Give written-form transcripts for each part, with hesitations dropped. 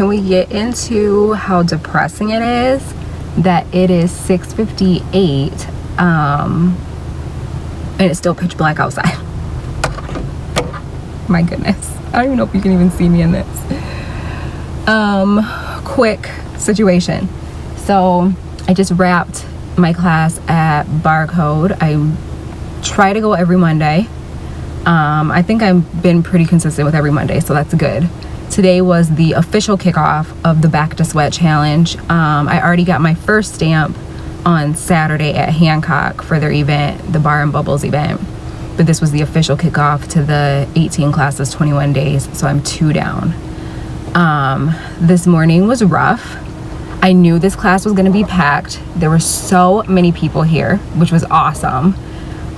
Can we get into how depressing it is that it is 6:58 and it's still pitch black outside? My goodness, I don't even know if you can even see me in this. Quick situation. So I just wrapped my class at Barcode. I try to go every Monday. I think I've been pretty consistent with every Monday, so that's good. Today was the official kickoff of the Back to Sweat Challenge. I already got my first stamp on Saturday at Hancock for their event, the Bar and Bubbles event. But this was the official kickoff to the 18 classes, 21 days, so I'm 2 down. This morning was rough. I knew this class was gonna be packed. There were so many people here, which was awesome.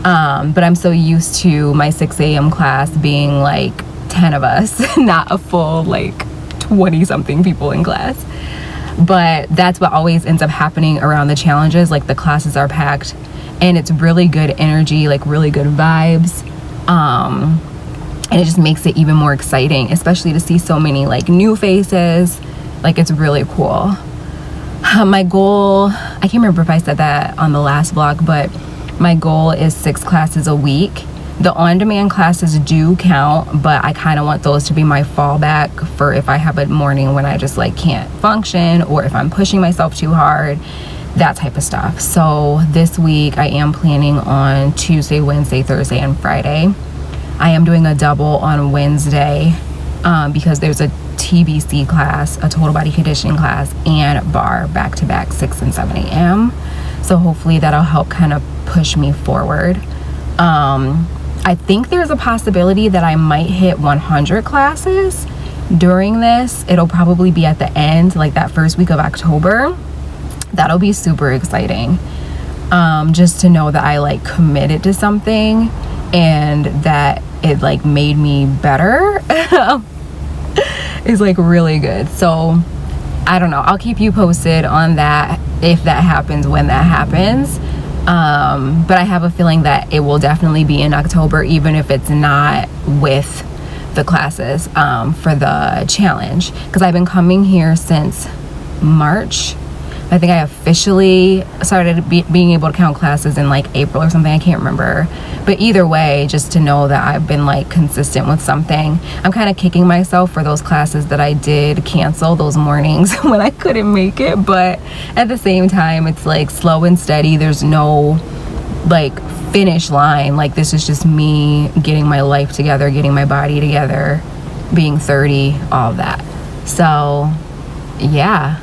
But I'm so used to my 6 a.m. class being like 10 of us, not a full like 20 something people in class. But that's what always ends up happening around the challenges. Like the classes are packed and it's really good energy, like really good vibes. And it just makes it even more exciting, especially to see so many like new faces. Like it's really cool. My goal, I can't remember if I said that on the last vlog, but my goal is 6 classes a week. The on-demand classes do count, but I kind of want those to be my fallback for if I have a morning when I just like can't function, or if I'm pushing myself too hard, that type of stuff. So this week I am planning on Tuesday, Wednesday, Thursday, and Friday. I am doing a double on Wednesday because there's a TBC class, a total body conditioning class, and bar back-to-back 6 and 7 a.m. So hopefully that'll help kind of push me forward. I think there's a possibility that I might hit 100 classes during this. It'll probably be at the end, like that first week of October. That'll be super exciting. Just to know that I like committed to something and that it like made me better is like really good. So I don't know, I'll keep you posted on that if that happens, when that happens. But I have a feeling that it will definitely be in October, even if it's not with the classes for the challenge, because I've been coming here since March. I think I officially started being able to count classes in like April or something, I can't remember. But either way, just to know that I've been like consistent with something. I'm kind of kicking myself for those classes that I did cancel those mornings when I couldn't make it, but at the same time it's like slow and steady. There's no like finish line. Like this is just me getting my life together, getting my body together, being 30, all of that. So yeah.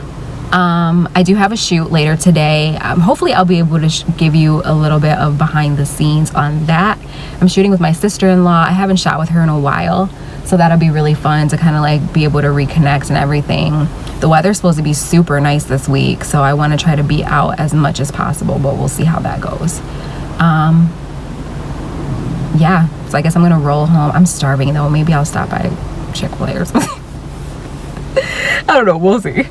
I do have a shoot later today. Hopefully I'll be able to give you a little bit of behind the scenes on that. I'm shooting with my sister-in-law. I haven't shot with her in a while, so that'll be really fun to kind of like be able to reconnect and everything. The weather's supposed to be super nice this week, so I want to try to be out as much as possible, but we'll see how that goes. Yeah, so I guess I'm gonna roll home. I'm starving though. Maybe I'll stop by Chick-fil-A or something. I don't know, we'll see.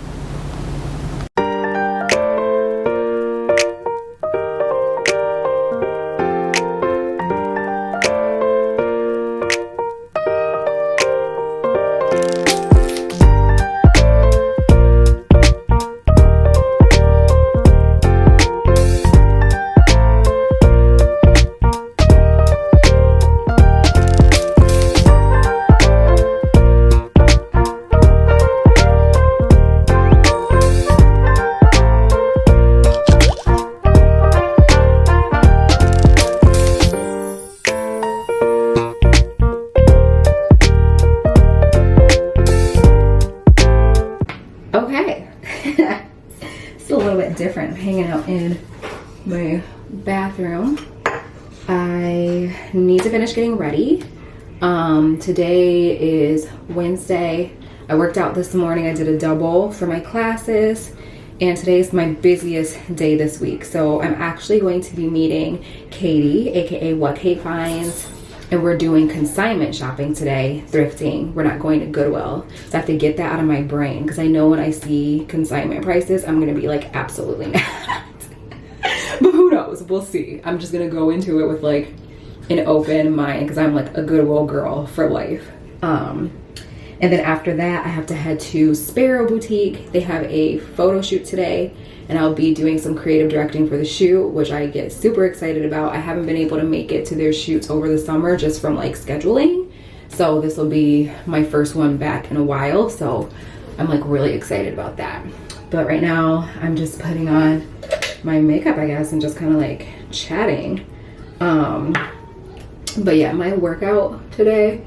Different. I'm hanging out in my bathroom. I need to finish getting ready. Today is Wednesday. I worked out this morning. I did a double for my classes, and today is my busiest day this week. So I'm actually going to be meeting Katie, aka What Kate Finds, and we're doing consignment shopping today, thrifting. We're not going to Goodwill. So I have to get that out of my brain, because I know when I see consignment prices, I'm gonna be like, absolutely not. But who knows, we'll see. I'm just gonna go into it with like an open mind, because I'm like a Goodwill girl for life. And then after that, I have to head to Sparrow Boutique. They have a photo shoot today, and I'll be doing some creative directing for the shoot, which I get super excited about. I haven't been able to make it to their shoots over the summer just from like scheduling. So this will be my first one back in a while. So I'm like really excited about that. But right now I'm just putting on my makeup, I guess, and just kind of like chatting. But yeah, my workout today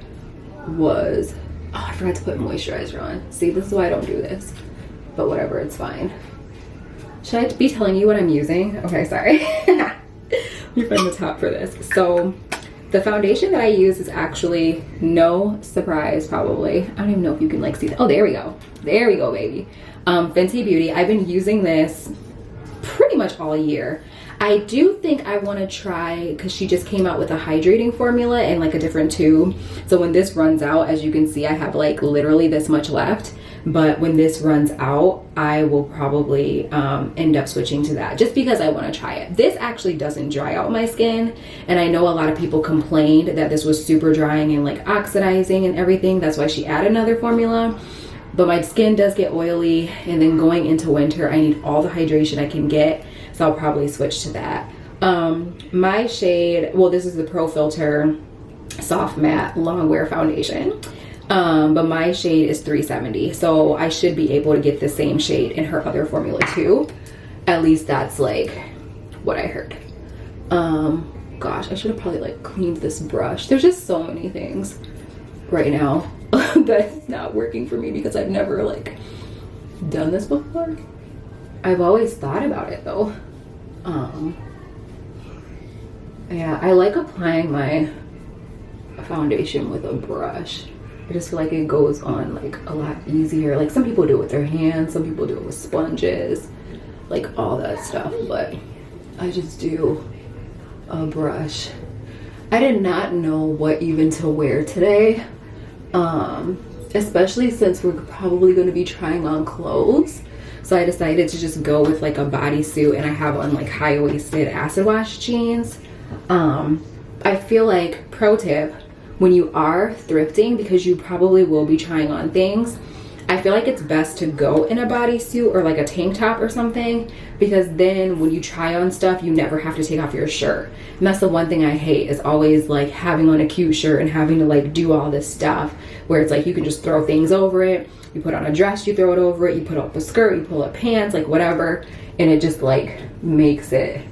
was, oh, I forgot to put moisturizer on. See, this is why I don't do this, but whatever, it's fine. Should I be telling you what I'm using? Okay, sorry. Let me find the top for this. So the foundation that I use is actually, no surprise probably, I don't even know if you can like see that. Oh, there we go. There we go, baby. Fenty Beauty. I've been using this pretty much all year. I do think I want to try, because she just came out with a hydrating formula and like a different tube. So when this runs out, as you can see, I have like literally this much left. But when this runs out, I will probably end up switching to that, just because I want to try it. This actually doesn't dry out my skin, and I know a lot of people complained that this was super drying and like oxidizing and everything. That's why she added another formula. But my skin does get oily, and then going into winter, I need all the hydration I can get, so I'll probably switch to that. My shade, well, this is the Pro Filter Soft Matte Long Wear Foundation. But my shade is 370, so I should be able to get the same shade in her other formula too. At least that's like what I heard. Gosh, I should have probably like cleaned this brush. There's just so many things right now that's not working for me because I've never like done this before. I've always thought about it though. Yeah, I like applying my foundation with a brush. I just feel like it goes on like a lot easier. Like some people do it with their hands, some people do it with sponges, like all that stuff, but I just do a brush. I did not know what even to wear today, especially since we're probably going to be trying on clothes. So I decided to just go with like a bodysuit, and I have on like high-waisted acid wash jeans. I feel like, pro tip, when you are thrifting, because you probably will be trying on things, I feel like it's best to go in a bodysuit or like a tank top or something, because then when you try on stuff, you never have to take off your shirt. And that's the one thing I hate, is always like having on a cute shirt and having to like do all this stuff where it's like you can just throw things over it. You put on a dress, you throw it over it, you put up a skirt, you pull up pants, like whatever, and it just like makes it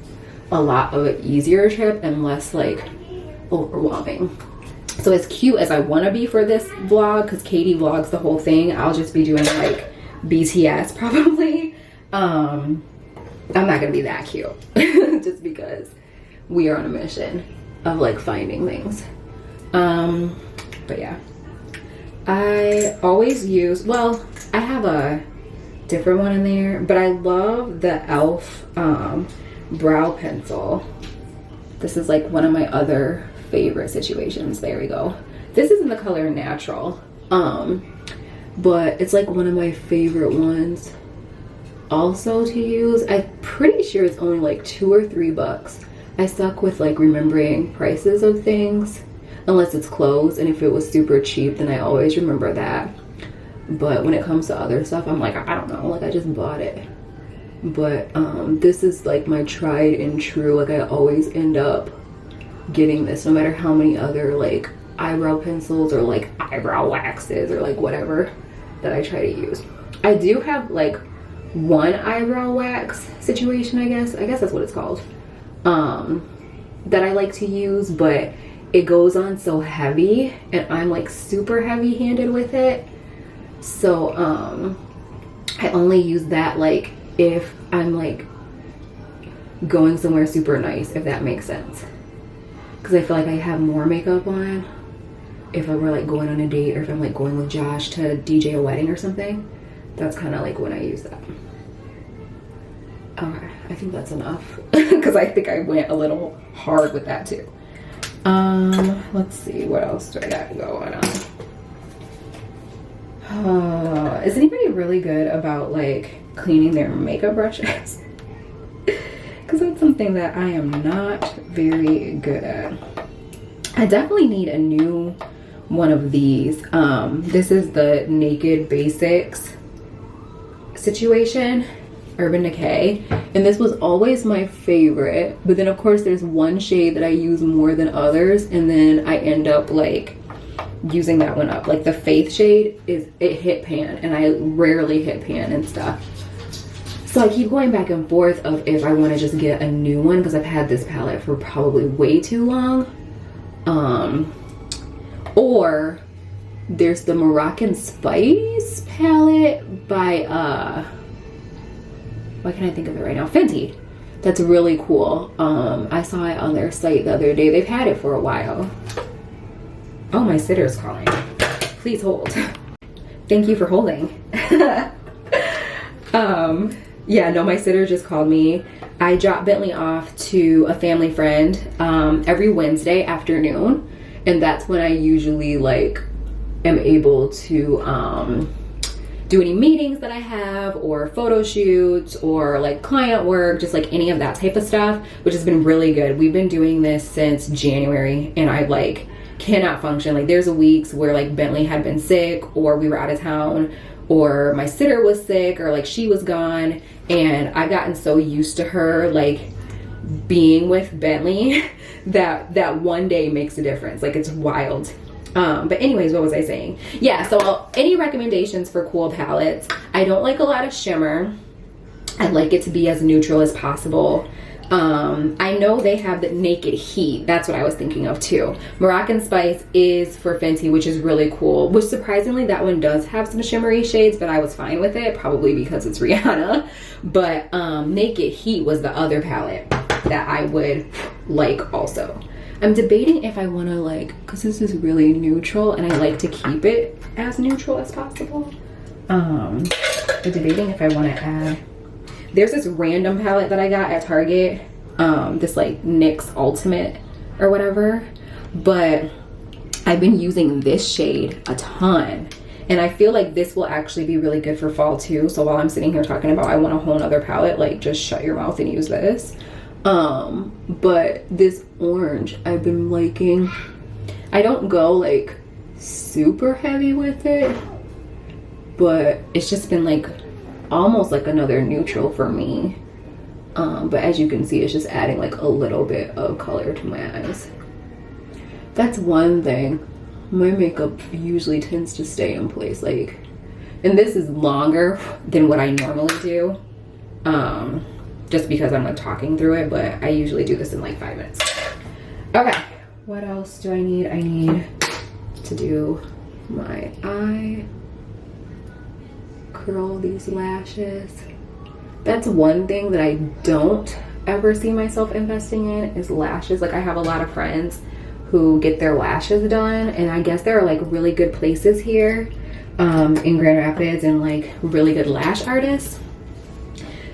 a lot of an easier trip and less like overwhelming. So as cute as I want to be for this vlog, because Katie vlogs the whole thing, I'll just be doing like BTS probably. I'm not gonna be that cute just because we are on a mission of like finding things. But yeah, I always use, well, I have a different one in there, but I love the e.l.f. brow pencil. This is like one of my other favorite situations. There we go. This is in the color Natural, but it's like one of my favorite ones also to use. I'm pretty sure it's only like $2 or $3. I suck with like remembering prices of things unless it's clothes, and if it was super cheap then I always remember that. But when it comes to other stuff, I'm like, I don't know, like I just bought it. But this is like my tried and true, like I always end up getting this no matter how many other like eyebrow pencils or like eyebrow waxes or like whatever that I try to use. I do have like one eyebrow wax situation, I guess that's what it's called, that I like to use, but it goes on so heavy and I'm like super heavy handed with it. So I only use that like if I'm like going somewhere super nice, if that makes sense. Because I feel like I have more makeup on if I were like going on a date, or if I'm like going with Josh to DJ a wedding or something. That's kind of like when I use that. Okay, I think that's enough because I think I went a little hard with that too. Let's see, what else do I got going on? Is anybody really good about like cleaning their makeup brushes? Because that's something that I am not very good at. I definitely need a new one of these. This is the Naked Basics situation, Urban Decay, and this was always my favorite, but then of course there's one shade that I use more than others, and then I end up like using that one up. Like the Faith shade, it hit pan, and I rarely hit pan and stuff. So I keep going back and forth of if I want to just get a new one, because I've had this palette for probably way too long. Or there's the Moroccan Spice palette by why can't I think of it right now? Fenty. That's really cool. I saw it on their site the other day. They've had it for a while. Oh, my sitter's calling. Please hold. Thank you for holding. Yeah, no, my sitter just called me. I drop Bentley off to a family friend every Wednesday afternoon, and that's when I usually like am able to do any meetings that I have, or photo shoots, or like client work, just like any of that type of stuff, which has been really good. We've been doing this since January, and I like cannot function. Like there's weeks where like Bentley had been sick, or we were out of town, or my sitter was sick, or like she was gone, and I've gotten so used to her like being with Bentley that one day makes a difference. Like it's wild. But anyways, what was I saying? Yeah, so any recommendations for cool palettes? I don't like a lot of shimmer. I like it to be as neutral as possible. I know they have the Naked Heat. That's what I was thinking of too. Moroccan Spice is for Fenty, which is really cool. Which surprisingly, that one does have some shimmery shades, but I was fine with it, probably because it's Rihanna. But Naked Heat was the other palette that I would like also. I'm debating if I want to like, because this is really neutral and I like to keep it as neutral as possible. I'm debating if I want to add, there's this random palette that I got at Target, this like NYX Ultimate or whatever, but I've been using this shade a ton, and I feel like this will actually be really good for fall too. So while I'm sitting here talking about I want a whole nother palette, like just shut your mouth and use this. But this orange I've been liking. I don't go like super heavy with it, but it's just been like almost like another neutral for me. But as you can see, it's just adding like a little bit of color to my eyes. That's one thing. My makeup usually tends to stay in place, like, and this is longer than what I normally do. Just because I'm like talking through it, but I usually do this in like 5 minutes. Okay, what else do I need? I need to do my eye, curl these lashes. That's one thing that I don't ever see myself investing in is lashes. Like I have a lot of friends who get their lashes done, and I guess there are like really good places here in Grand Rapids and like really good lash artists.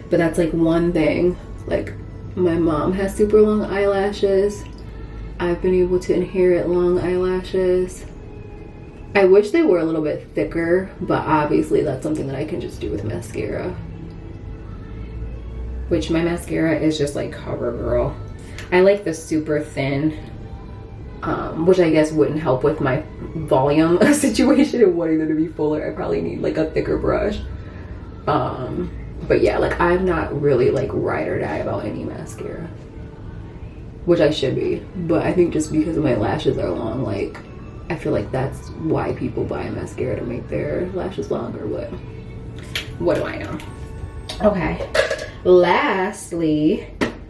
But that's like one thing. Like my mom has super long eyelashes. I've been able to inherit long eyelashes. I wish they were a little bit thicker, but obviously that's something that I can just do with mascara. Which my mascara is just like CoverGirl. I like the super thin, which I guess wouldn't help with my volume situation and wanting them to be fuller. I probably need like a thicker brush. But yeah, like I'm not really like ride or die about any mascara, which I should be, but I think just because my lashes are long, like I feel like that's why people buy mascara, to make their lashes longer. But what do I know? Okay, lastly,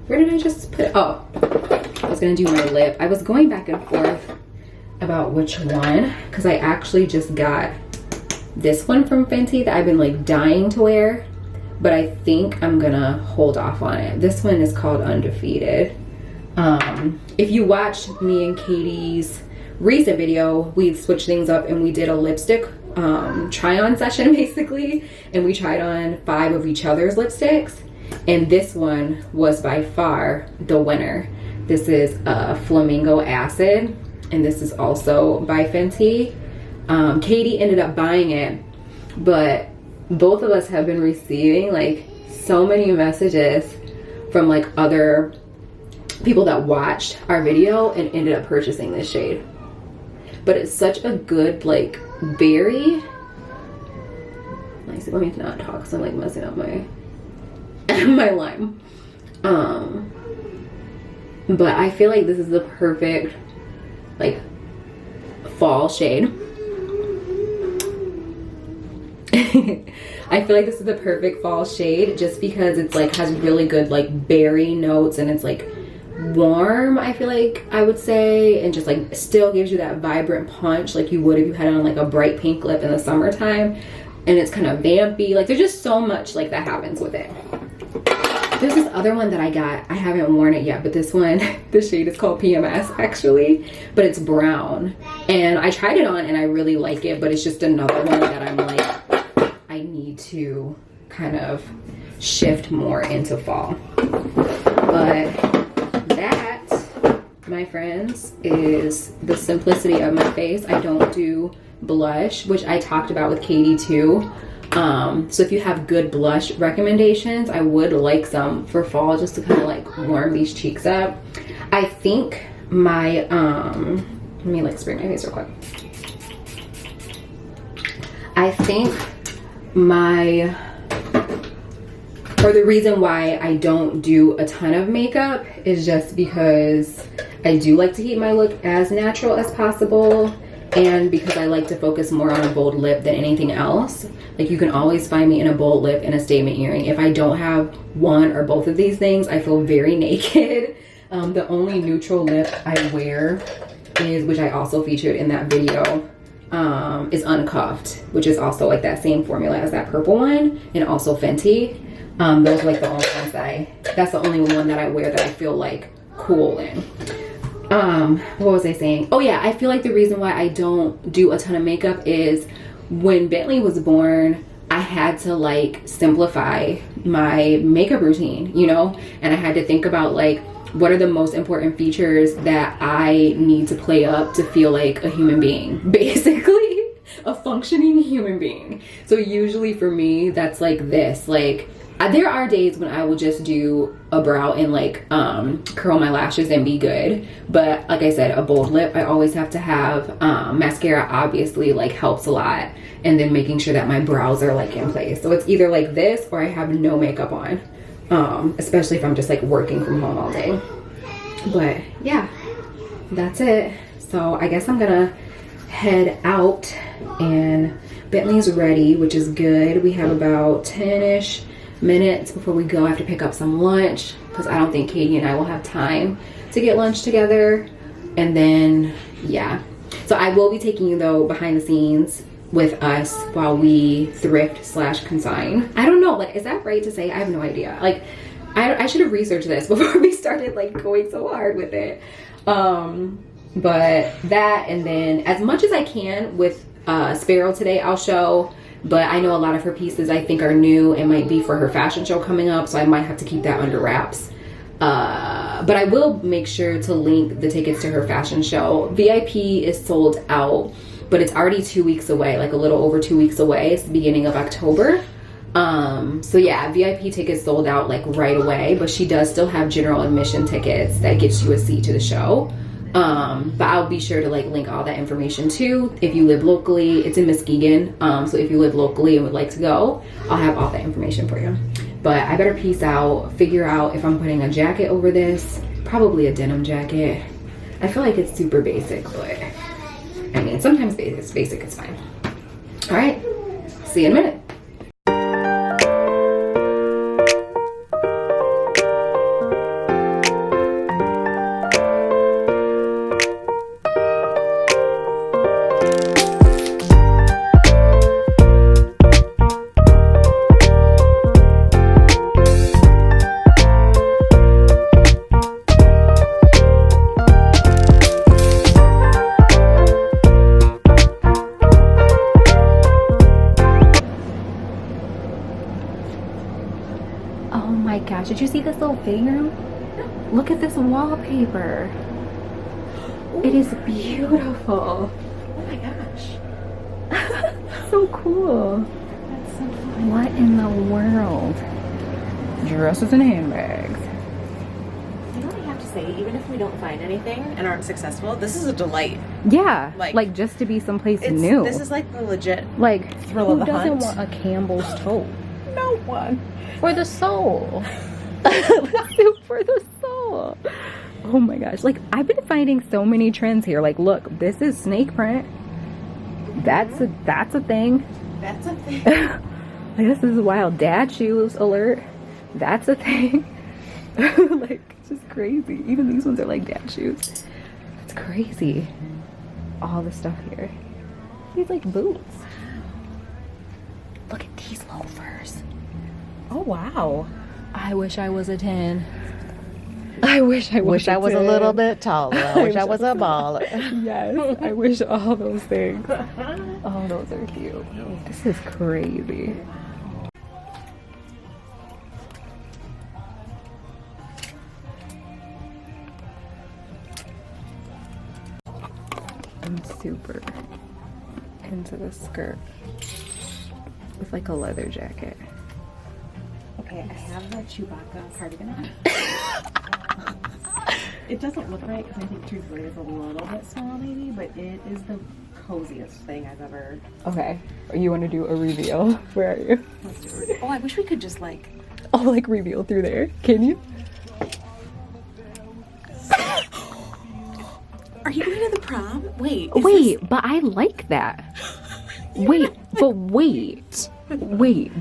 where did I just put it? Oh, I was gonna do my lip. I was going back and forth about which one, because I actually just got this one from Fenty that I've been like dying to wear, but I think I'm gonna hold off on it. This one is called Undefeated. If you watched me and Katie's recent video, we switched things up and we did a lipstick try on session basically, and we tried on 5 of each other's lipsticks, and this one was by far the winner. This is Flamingo Acid, and this is also by Fenty. Katie ended up buying it, but both of us have been receiving like so many messages from like other people that watched our video and ended up purchasing this shade. but it's such a good like berry. Let me not talk because I'm like messing up my my lime. But I feel like this is the perfect like fall shade. I feel like this is the perfect fall shade just because it's like has really good like berry notes, and it's like warm, I feel like I would say, and just like still gives you that vibrant punch like you would if you had on like a bright pink lip in the summertime. And it's kind of vampy. Like there's just so much like that happens with it. There's this other one that I got. I haven't worn it yet, but this one, the shade is called PMS actually, but it's brown. And I tried it on and I really like it, but it's just another one that I'm like, I need to kind of shift more into fall. But that, my friends, is the simplicity of my face. I don't do blush, which I talked about with Katie too. So if you have good blush recommendations, I would like some for fall just to kind of like warm these cheeks up. I think my let me like spray my face real quick. I think the reason why I don't do a ton of makeup is just because I do like to keep my look as natural as possible, and because I like to focus more on a bold lip than anything else. Like you can always find me in a bold lip and a statement earring. If I don't have one or both of these things, I feel very naked. The only neutral lip I wear is, which I also featured in that video, is Uncuffed, which is also like that same formula as that purple one, and also Fenty. Those are like the only ones that's the only one that I wear that I feel like cool in. What was I saying? Oh yeah, I feel like the reason why I don't do a ton of makeup is when Bentley was born, I had to like simplify my makeup routine, you know, and I had to think about like what are the most important features that I need to play up to feel like a human being, basically a functioning human being. So usually for me, that's like this, like there are days when I will just do a brow and like curl my lashes and be good, but like I said, a bold lip, I always have to have mascara, obviously like helps a lot, and then making sure that my brows are like in place. So it's either like this or I have no makeup on, especially if I'm just like working from home all day. But yeah, that's it. So I guess I'm gonna head out, and Bentley's ready, which is good. We have about 10-ish minutes before we go. I have to pick up some lunch because I don't think Katie and I will have time to get lunch together. And then yeah, so I will be taking you though behind the scenes with us while we thrift / consign. I don't know, like, is that right to say? I have no idea. Like I should have researched this before we started like going so hard with it. But that, and then as much as I can with Sparrow today, I'll show. But I know a lot of her pieces I think are new and might be for her fashion show coming up, so I might have to keep that under wraps. But I will make sure to link the tickets to her fashion show. VIP is sold out, but it's already 2 weeks away, like a little over 2 weeks away. It's the beginning of October. So yeah, VIP tickets sold out like right away, but she does still have general admission tickets that gets you a seat to the show. But I'll be sure to like link all that information too. If you live locally, it's in Muskegon. So if you live locally and would like to go, I'll have all that information for you. But I better peace out, figure out if I'm putting a jacket over this, probably a denim jacket. I feel like it's super basic, but I mean, sometimes basic is fine. All right, see you in a minute. Did you see this little fitting room? Look at this wallpaper. Ooh. It is beautiful. Oh my gosh. So cool. That's so fun. What in the world? Dresses and handbags. You know what I have to say, even if we don't find anything and aren't successful, this is a delight. Yeah, like just to be someplace new. This is like the legit like thrill of the hunt. Who doesn't want a Campbell's toe? No one. For the soul. Let's do for the soul. Oh my gosh, like I've been finding so many trends here. Like look, this is snake print. That's a thing. That's a thing. Like, this is wild. Dad shoes alert. That's a thing. Like it's just crazy. Even these ones are like dad shoes. It's crazy. All the stuff here. These like boots. Look at these loafers. Oh wow. I wish I was a 10. I wish I was a little bit taller. I wish I was a baller. Yes, I wish all those things. Oh, those are cute. This is crazy. I'm super into this skirt with like a leather jacket. Okay, I have the Chewbacca cardigan on. It doesn't look right because I think truthfully it's a little bit small maybe, but it is the coziest thing I've ever... Okay, you want to do a reveal? Where are you? Let's do a reveal. Oh, I wish we could just like... Oh, like reveal through there. Can you? Are you going to the prom? Wait. Wait, but I like that. Wait,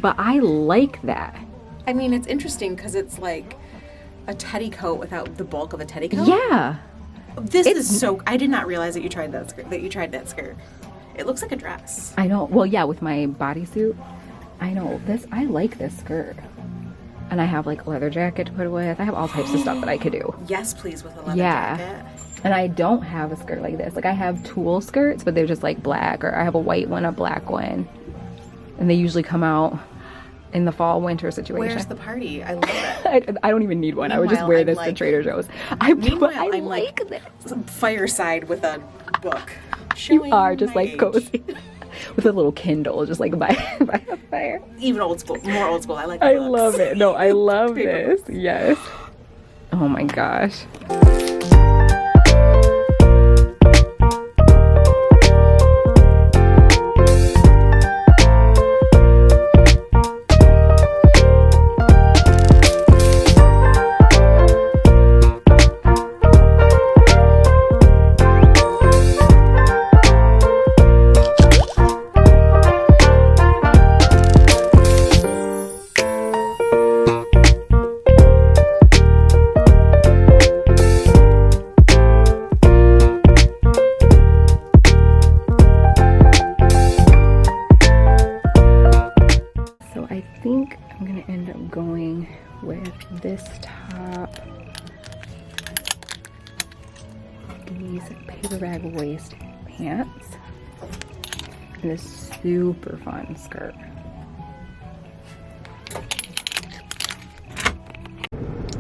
but I like that. I mean, it's interesting because it's like a teddy coat without the bulk of a teddy coat. Yeah. This is so... I did not realize that you tried that skirt. It looks like a dress. I know. Well, yeah, with my bodysuit. I know. I like this skirt. And I have like a leather jacket to put it with. I have all types of stuff that I could do. Yes, please, with a leather jacket. And I don't have a skirt like this. Like I have tulle skirts, but they're just like black, or I have a white one, a black one. And they usually come out in the fall winter situation. Where's the party? I love it. I don't even need one. I would just wear this to Trader Joe's. I like this. Fireside with a book. You are just like cozy. With a little Kindle, just like by a fire. Even old school, more old school. I like. I love it. No, I love this. Yes. Oh my gosh. This top, these paper bag waist pants, and this super fun skirt.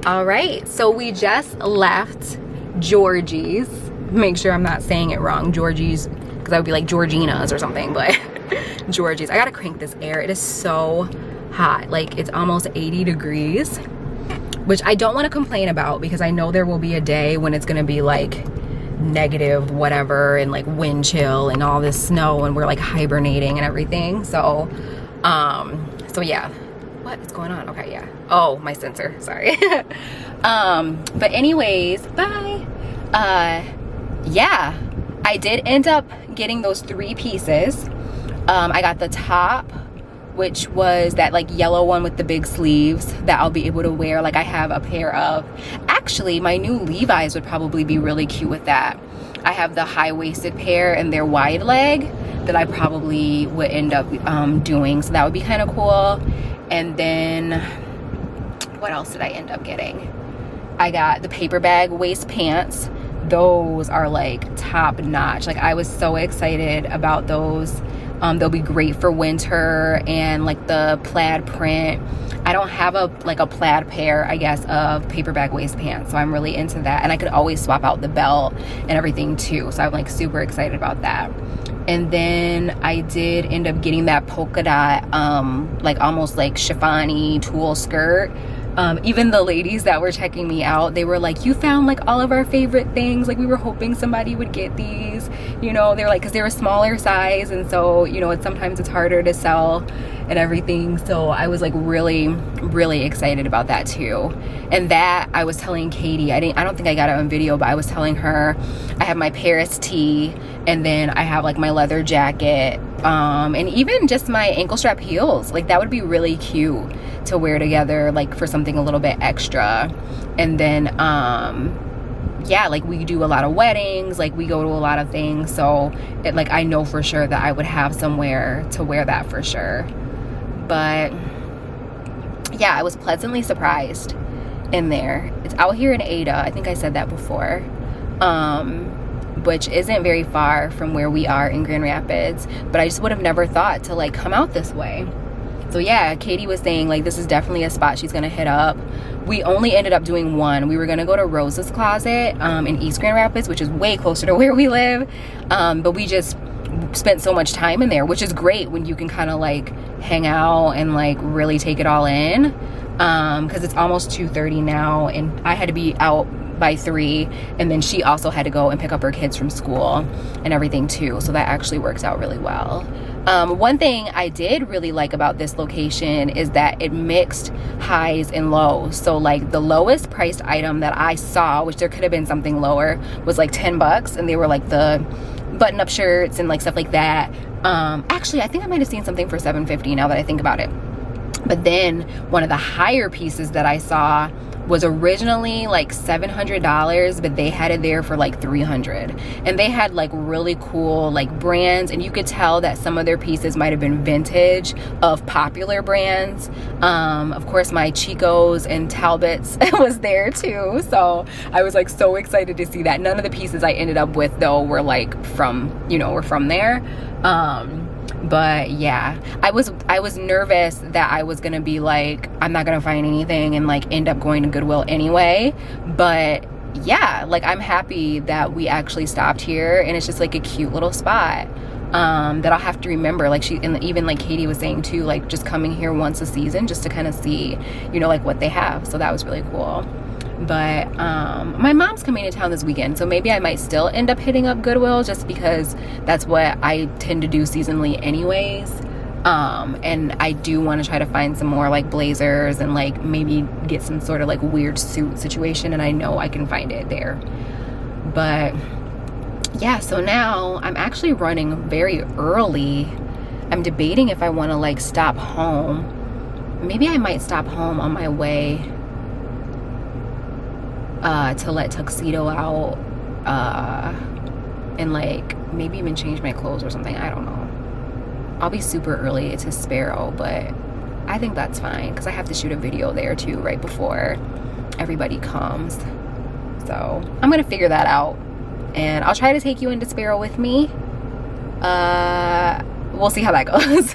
All right, so we just left Georgie's. Make sure I'm not saying it wrong, Georgie's, because I would be like Georgina's or something, but Georgie's. I gotta crank this air. It is so hot. Like it's almost 80 degrees. Which I don't want to complain about because I know there will be a day when it's going to be like negative whatever and like wind chill and all this snow and we're like hibernating and everything. So yeah. What is going on? Okay, yeah. Oh, my sensor. Sorry. But anyways, bye. Yeah, I did end up getting those 3 pieces. I got the top, which was that like yellow one with the big sleeves that I'll be able to wear. Like I have a pair of, actually my new Levi's would probably be really cute with that. I have the high-waisted pair and they're wide leg that I probably would end up doing. So that would be kind of cool. And then what else did I end up getting? I got the paper bag waist pants. Those are like top notch. Like I was so excited about those. They'll be great for winter, and like the plaid print. I don't have a plaid pair, I guess, of paper bag waist pants, so I'm really into that. And I could always swap out the belt and everything too, so I'm like super excited about that. And then I did end up getting that polka dot, like almost like chiffon-y tulle skirt Even the ladies that were checking me out, they were like, you found like all of our favorite things, like we were hoping somebody would get these, you know. They're like, because they're a smaller size, and so, you know, sometimes it's harder to sell and everything. So I was like really excited about that too. And that I was telling Katie, I don't think I got it on video, but I was telling her I have my Paris tee, and then I have like my leather jacket, and even just my ankle strap heels. Like that would be really cute to wear together, like for something a little bit extra. And then yeah, like we do a lot of weddings, like we go to a lot of things, so it, like I know for sure that I would have somewhere to wear that for sure. But yeah, I was pleasantly surprised in there. It's out here in Ada, I think I said that before, which isn't very far from where we are in Grand Rapids, but I just would have never thought to like come out this way. So yeah, Katie was saying like this is definitely a spot she's gonna hit up. We only ended up doing one. We were gonna go to Rose's Closet in East Grand Rapids, which is way closer to where we live, but we just spent so much time in there, which is great when you can kind of like hang out and like really take it all in, because it's almost 2:30 now, and I had to be out by 3, and then she also had to go and pick up her kids from school and everything too, so that actually works out really well. One thing I did really like about this location is that it mixed highs and lows. So like the lowest priced item that I saw, which there could have been something lower, was like $10, and they were like the button-up shirts and like stuff like that. Actually, I think I might have seen something for $7.50 now that I think about it. But then one of the higher pieces that I saw was originally like $700, but they had it there for like $300, and they had like really cool like brands, and you could tell that some of their pieces might have been vintage of popular brands. Of course my Chicos and Talbots was there too, so I was like so excited to see that. None of the pieces I ended up with though were like from, you know, were from there. But yeah, I was nervous that I was gonna be like, I'm not gonna find anything and like end up going to Goodwill anyway. But yeah, like I'm happy that we actually stopped here, and it's just like a cute little spot that I'll have to remember. Like and even like Katie was saying too, like just coming here once a season just to kind of see, you know, like what they have. So that was really cool. But my mom's coming to town this weekend, so maybe I might still end up hitting up Goodwill, just because that's what I tend to do seasonally anyways. And I do want to try to find some more like blazers and like maybe get some sort of like weird suit situation, and I know I can find it there. But yeah, so now I'm actually running very early. I'm debating if I want to like stop home. Maybe I might stop home on my way to let Tuxedo out, and like maybe even change my clothes or something. I don't know. I'll be super early. It's his Sparrow, but I think that's fine because I have to shoot a video there too right before everybody comes. So I'm gonna figure that out, and I'll try to take you into Sparrow with me. We'll see how that goes.